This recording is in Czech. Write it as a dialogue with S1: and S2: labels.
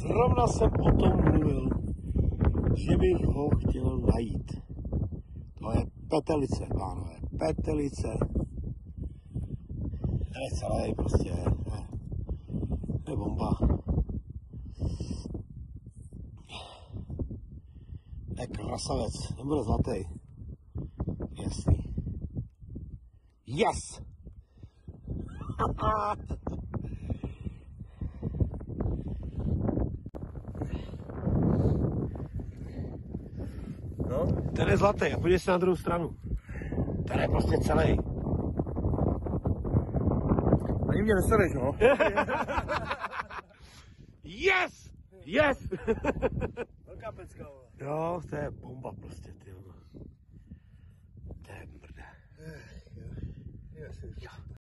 S1: Zrovna jsem o tom mluvil, že bych ho chtěl najít. To je petelice, pánové, petelice. To je celý prostě, to je bomba. To je krasavec, nebude zlatý. Jasný. Yes! No, ten je zlatý a podívej se na druhou stranu. Ten je prostě celý.
S2: Ani mě nesereš, no.
S1: Yes! Yes!
S2: Velká pecka, vole.
S1: Jo, to je bomba prostě, ty. To je mrda.
S2: Jo.